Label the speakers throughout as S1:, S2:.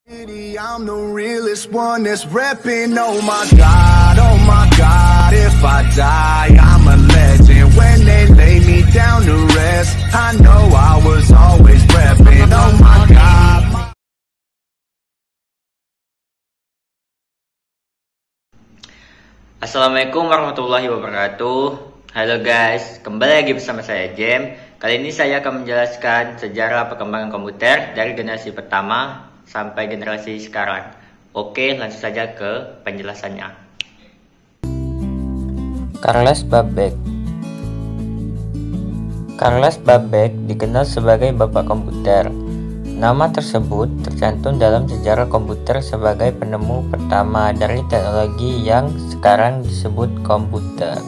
S1: I'm the realest one that's repping. Oh my God, if I die, I'm a legend. When they lay me down to rest, I know I was always repping. Oh my God.
S2: Assalamualaikum warahmatullahi wabarakatuh. Halo guys, kembali lagi bersama saya Jem. Kali ini saya akan menjelaskan sejarah perkembangan komputer dari generasi pertama sampai generasi sekarang. Oke, langsung saja ke penjelasannya. Charles Babbage. Charles Babbage dikenal sebagai bapak komputer. Nama tersebut tercantum dalam sejarah komputer sebagai penemu pertama dari teknologi yang sekarang disebut komputer.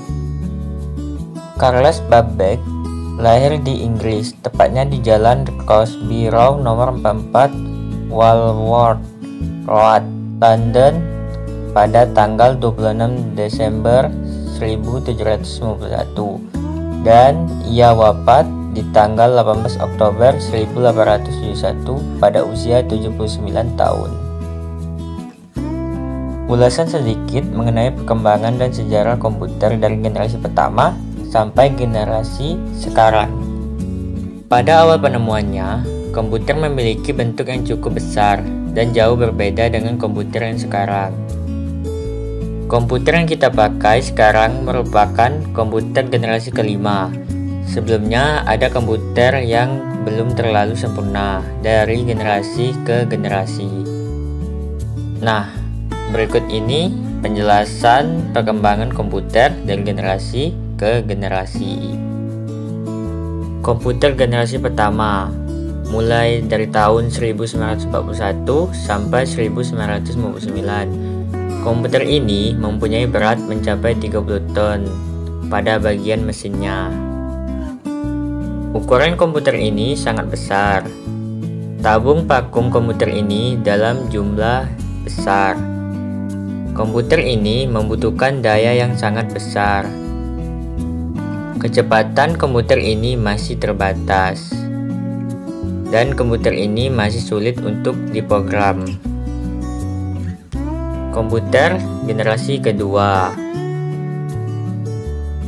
S2: Charles Babbage lahir di Inggris, tepatnya di Jalan Crosby Row nomor 44 Walworth Road, London pada tanggal 26 Desember 1751 dan ia wafat di tanggal 18 Oktober 1871 pada usia 79 tahun. Ulasan sedikit mengenai perkembangan dan sejarah komputer dari generasi pertama sampai generasi sekarang. Pada awal penemuannya, komputer memiliki bentuk yang cukup besar dan jauh berbeda dengan komputer yang sekarang. Komputer yang kita pakai sekarang merupakan komputer generasi kelima. Sebelumnya ada komputer yang belum terlalu sempurna dari generasi ke generasi. Nah, berikut ini penjelasan perkembangan komputer dari generasi ke generasi. Komputer generasi pertama mulai dari tahun 1941 sampai 1959. Komputer ini mempunyai berat mencapai 30 ton pada bagian mesinnya. Ukuran komputer ini sangat besar. Tabung vakum komputer ini dalam jumlah besar. Komputer ini membutuhkan daya yang sangat besar. Kecepatan komputer ini masih terbatas. Dan komputer ini masih sulit untuk diprogram. Komputer generasi kedua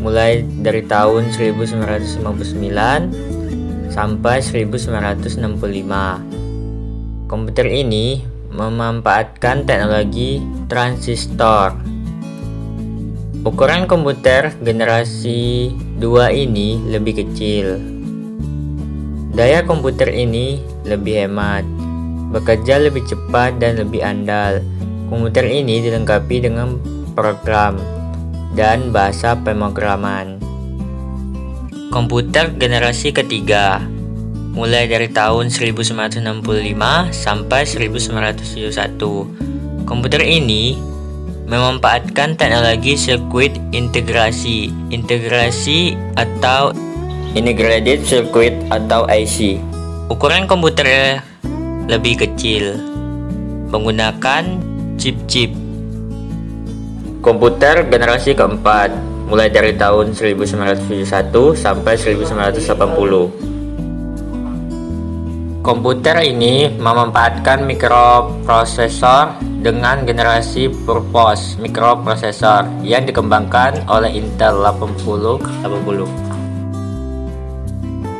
S2: mulai dari tahun 1959 sampai 1965. Komputer ini memanfaatkan teknologi transistor. Ukuran komputer generasi 2 ini lebih kecil. Daya komputer ini lebih hemat, bekerja lebih cepat dan lebih andal. Komputer ini dilengkapi dengan program dan bahasa pemrograman. Komputer generasi ketiga mulai dari tahun 1965 sampai 1971. Komputer ini memanfaatkan teknologi sirkuit integrasi atau Integrated Circuit atau IC. Ukuran komputer lebih kecil, menggunakan chip-chip. Komputer generasi keempat mulai dari tahun 1971 sampai 1980. Komputer ini memanfaatkan mikroprosesor dengan generasi purpose mikroprosesor yang dikembangkan oleh Intel 80.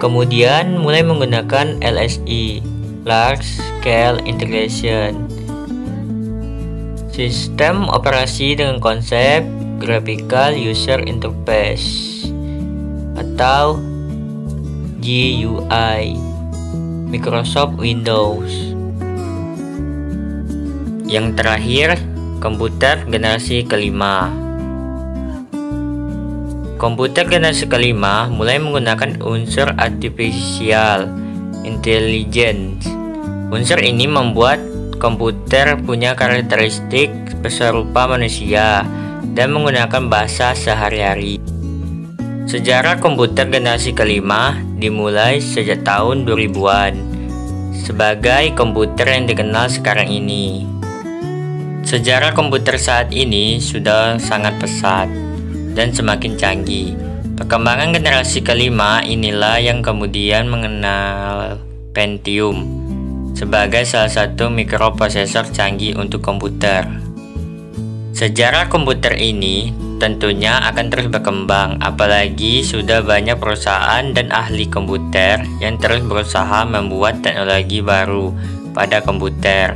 S2: Kemudian mulai menggunakan LSI, Large Scale Integration, sistem operasi dengan konsep Graphical User Interface atau GUI, Microsoft Windows. Yang terakhir, komputer generasi kelima. Komputer generasi kelima mulai menggunakan unsur artificial intelligence. Unsur ini membuat komputer punya karakteristik serupa manusia dan menggunakan bahasa sehari-hari. Sejarah komputer generasi kelima dimulai sejak tahun 2000-an sebagai komputer yang dikenal sekarang ini. Sejarah komputer saat ini sudah sangat pesat dan semakin canggih. Perkembangan generasi kelima inilah yang kemudian mengenal Pentium, sebagai salah satu mikroprosesor canggih untuk komputer. Sejarah komputer ini tentunya akan terus berkembang, apalagi sudah banyak perusahaan dan ahli komputer yang terus berusaha membuat teknologi baru pada komputer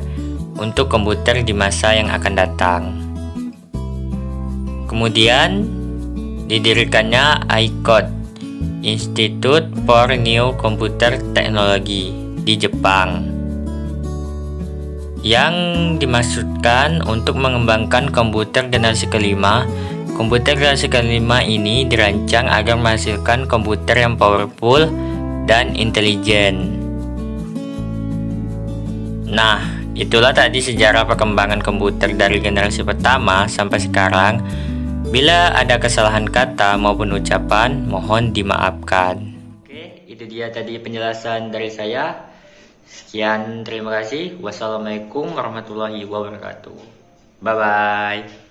S2: untuk komputer di masa yang akan datang. Kemudian didirikannya ICOT, Institute for New Computer Technology di Jepang, yang dimaksudkan untuk mengembangkan komputer generasi kelima. Komputer generasi kelima ini dirancang agar menghasilkan komputer yang powerful dan intelijen. Nah, itulah tadi sejarah perkembangan komputer dari generasi pertama sampai sekarang. Bila ada kesalahan kata maupun ucapan, mohon dimaafkan. Oke, itu dia tadi penjelasan dari saya. Sekian, terima kasih. Wassalamualaikum warahmatullahi wabarakatuh. Bye-bye.